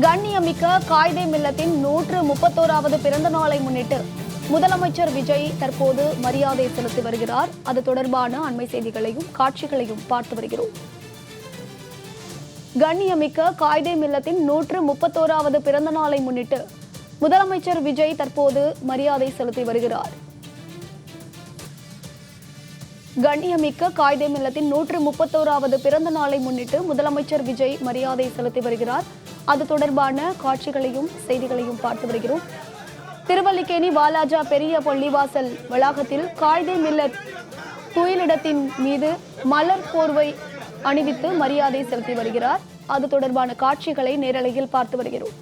கண்ணியமிக்க காயிதே மில்லத்தின் 131வது பிறந்த நாளை முன்னிட்டு முதலமைச்சர் விஜய் தற்போது மரியாதை செலுத்தி வருகிறார். அது தொடர்பான அண்மை செய்திகளையும் காட்சிகளையும் பார்த்து வருகிறோம். கண்ணியமிக்க காயிதே மில்லத்தின் 131வது பிறந்த நாளை முன்னிட்டு முதலமைச்சர் விஜய் தற்போது மரியாதை செலுத்தி வருகிறார். கண்ணியமிக்க காயிதே மில்லத்தின் 131வது பிறந்த நாளை முன்னிட்டு முதலமைச்சர் விஜய் மரியாதை செலுத்தி வருகிறார். அது தொடர்பான காட்சிகளையும் செய்திகளையும் பார்த்து வருகிறோம். திருவல்லிக்கேணி வாலாஜா பெரிய பள்ளிவாசல் வளாகத்தில் காயிதே மில்லத் துயிலிடத்தின் மீது மலர் போர்வை அணிவித்து மரியாதை செலுத்தி வருகிறார். அது தொடர்பான காட்சிகளை நேரலையில் பார்த்து வருகிறோம்.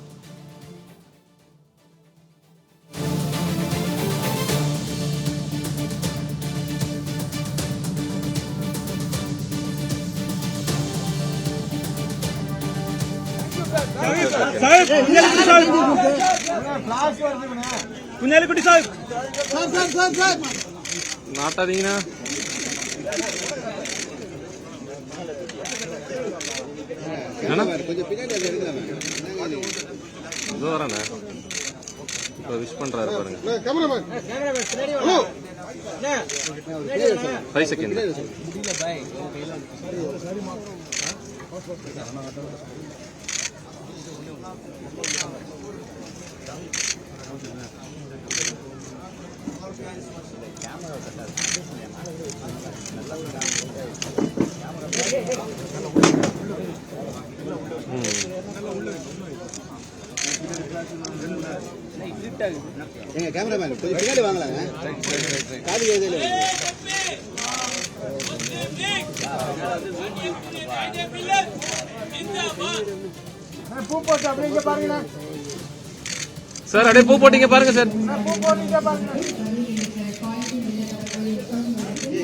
குஞ்சாலிக்குட்டி சார் நாட்டாதீங்கண்ணா. இதோ வரண்ணா, இப்போ விஷ் பண்றாரு பாருங்க. 5 செகண்ட். எங்க கேமராமேன் கொஞ்சம் பின்னாடி வாங்கலாங்க. காது ஏதேல பூ போட்டு அப்படியே பாருங்க சார். அப்படியே பூ போட்டீங்க பாருங்க சார். பூ போட்டு பாருங்க.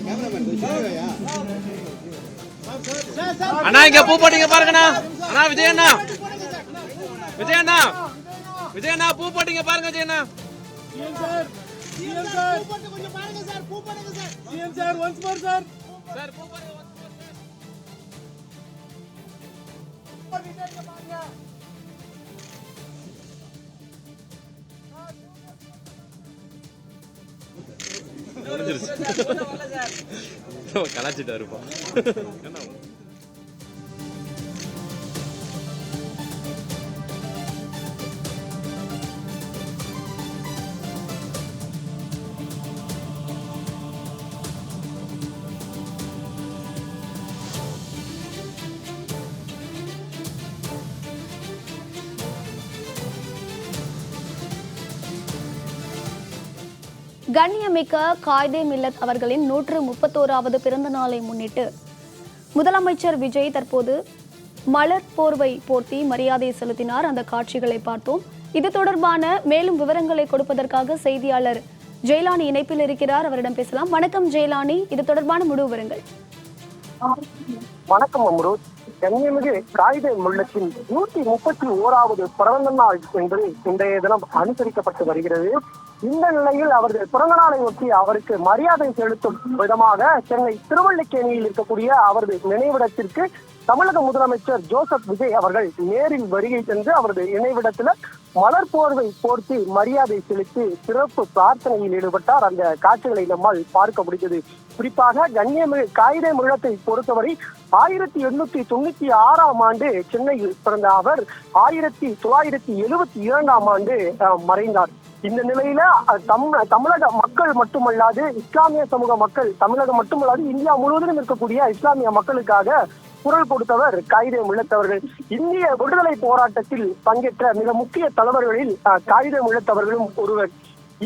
கேமராமேன் கொஞ்சம் பின்னாடியா. அண்ணா இங்க பூ போட்டீங்க பாருங்கண்ணா. அண்ணா விஜயண்ணா, விஜயண்ணா, விஜயண்ணா பூ போட்டீங்க பாருங்க. விஜயண்ணா கொஞ்சம் பாருங்க சார். பூ போடுங்க sir. CM sir once more sir. Sir பூ போடுங்க. கலாச்சிட்டா இருப்போம். கண்ணியமிக்க காயிதே மில்லத் அவர்களின் 131வது பிறந்த நாளை முன்னிட்டு முதலமைச்சர் விஜய் தற்போது மலர் போர்வை போர்த்தி மரியாதை செலுத்தினார். அந்த காட்சிகளை பார்த்தோம். இது தொடர்பான மேலும் விவரங்களை கொடுப்பதற்காக செய்தியாளர் ஜெயலானி இணைப்பில் இருக்கிறார். அவரிடம் பேசலாம். வணக்கம் ஜெயலானி, இது தொடர்பான முழு விவரங்கள். வணக்கம் அம்ருத். கண்ணியமிகு காயிதே மில்லத்தின் 131வது பிறந்த நாள் என்பது இன்றைய தினம் அனுசரிக்கப்பட்டு வருகிறது. இந்த நிலையில் அவரது பிறந்த நாளை ஒட்டி அவருக்கு மரியாதை செலுத்தும் விதமாக சென்னை திருவல்லிக்கேணியில் இருக்கக்கூடிய அவரது நினைவிடத்திற்கு தமிழக முதலமைச்சர் ஜோசப் விஜய் அவர்கள் நேரில் வருகை சென்று அவரது நினைவிடத்தில் மலர் போர்வை போர்த்தி மரியாதை செலுத்தி சிறப்பு பிரார்த்தனையில் ஈடுபட்டார். அந்த காட்சிகளை நம்மால் பார்க்க முடிந்தது. குறிப்பாக கண்ணியமிகு காயிதே மில்லத்தை பொறுத்தவரை 1896ஆம் ஆண்டு சென்னையில் பிறந்த அவர் 1972ஆம் ஆண்டு மறைந்தார். இந்த நிலையில தமிழக மக்கள் மட்டுமல்லாது இஸ்லாமிய சமூக மக்கள், தமிழகம் மட்டுமல்லாது இந்தியா முழுவதிலும் இருக்கக்கூடிய இஸ்லாமிய மக்களுக்காக குரல் கொடுத்தவர் காயிதே மில்லத் அவர்கள். இந்திய விடுதலை போராட்டத்தில் பங்கேற்ற மிக முக்கிய தலைவர்களில் காயிதே மில்லத் அவர்களும் ஒருவர்.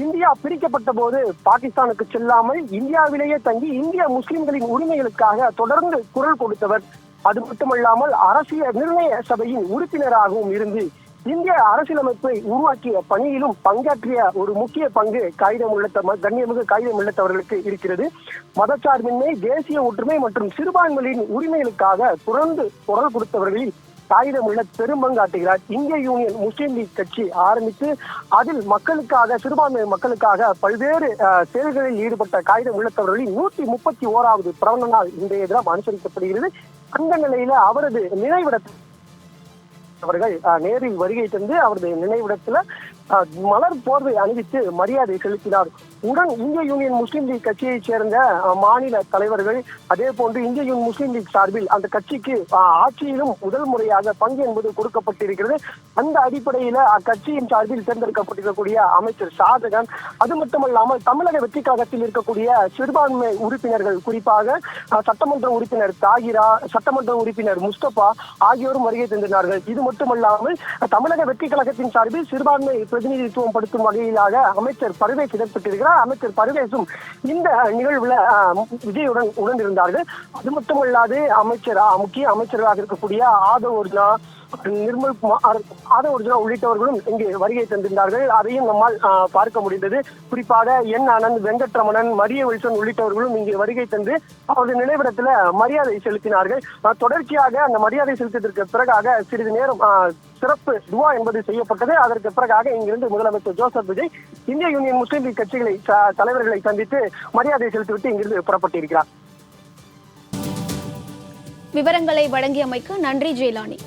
இந்தியா பிரிக்கப்பட்ட போது பாகிஸ்தானுக்கு செல்லாமல் இந்தியாவிலேயே தங்கி இந்திய முஸ்லிம்களின் உரிமைகளுக்காக தொடர்ந்து குரல் கொடுத்தவர். அது மட்டுமல்லாமல் அரசியல் நிர்ணய சபையின் உறுப்பினராகவும் இருந்து இந்திய அரசியலமைப்பை உருவாக்கிய பணியிலும் பங்காற்றிய ஒரு முக்கிய பங்கு கண்ணியமிகு காயிதே மில்லத் அவர்களுக்கு இருக்கிறது. மதச்சார்பின்மை, தேசிய ஒற்றுமை மற்றும் சிறுபான்மையின் உரிமைகளுக்காக தொடர்ந்து குரல் கொடுத்தவர்களில் காயிதே மில்லத் பெரும்பங்காற்றுகிறார். இந்திய யூனியன் முஸ்லீம் லீக் கட்சி ஆரம்பித்து அதில் மக்களுக்காக, சிறுபான்மை மக்களுக்காக பல்வேறு செயல்களில் ஈடுபட்ட காயிதே மில்லத் அவர்களின் 131வது பிறந்த நாள் இன்றைய தினம் அனுசரிக்கப்படுகிறது. அந்த நிலையில அவரது நினைவிடத்தில் அவர்கள் நேரில் வருகை தந்து அவரது நினைவிடத்துல மலர் போர்வை அணிவித்து மரியாதை செலுத்தினார். உடன் இந்திய யூனியன் முஸ்லீம் லீக் கட்சியைச் சேர்ந்த மாநில தலைவர்கள், அதே போன்று இந்திய யூனியன் முஸ்லீம் லீக் சார்பில் அந்த கட்சிக்கு ஆட்சியிலும் முதல் முறையாக பங்கு என்பது கொடுக்கப்பட்டிருக்கிறது. அந்த அடிப்படையில அக்கட்சியின் சார்பில் தேர்ந்தெடுக்கப்பட்டிருக்கக்கூடிய அமைச்சர் ஷாஜகான், அது மட்டுமல்லாமல் தமிழக வெற்றி கழகத்தில் இருக்கக்கூடிய சிறுபான்மை உறுப்பினர்கள், குறிப்பாக சட்டமன்ற உறுப்பினர் தாகிரா, சட்டமன்ற உறுப்பினர் முஸ்தபா ஆகியோரும் வருகை தந்திருந்தார்கள். இது மட்டுமல்லாமல் தமிழக வெற்றி கழகத்தின் சார்பில் சிறுபான்மை பிரதிநிதித்துவம் படுத்தும் வகையிலாக அமைச்சர் பர்வேஸ் இடம்பெற்றிருக்கிறார். அமைச்சர் பர்வேஸும் இந்த நிகழ்வுல விஜயுடன் உடனிருந்தார்கள். அது மட்டுமல்லாது முக்கிய அமைச்சர்களாக இருக்கக்கூடிய ஆதவ் அர்ஜுனா, நிர்மல் குமார், ஆதவ் அர்ஜுனா உள்ளிட்டவர்களும் இங்கே வருகை தந்திருந்தார்கள். அதையும் நம்மால் பார்க்க முடிந்தது. குறிப்பாக என் ஆனந்த், வெங்கட்ரமணன், மரிய வில்சன் உள்ளிட்டவர்களும் இங்கே வருகை தந்து அவரது நினைவிடத்துல மரியாதை செலுத்தினார்கள். தொடர்ச்சியாக அந்த மரியாதை செலுத்தியதற்கு பிறகாக சிறிது நேரம் சிறப்பு துவா என்பது செய்யப்பட்டது. அதற்கு பிறகாக இங்கிருந்து முதலமைச்சர் ஜோசப் விஜய் இந்திய யூனியன் முஸ்லீம் லீக் கட்சிகளை தலைவர்களை சந்தித்து மரியாதை செலுத்திவிட்டு இங்கிருந்து புறப்பட்டிருக்கிறார். விவரங்களை வழங்கியமைக்கு நன்றி ஜெயலானி.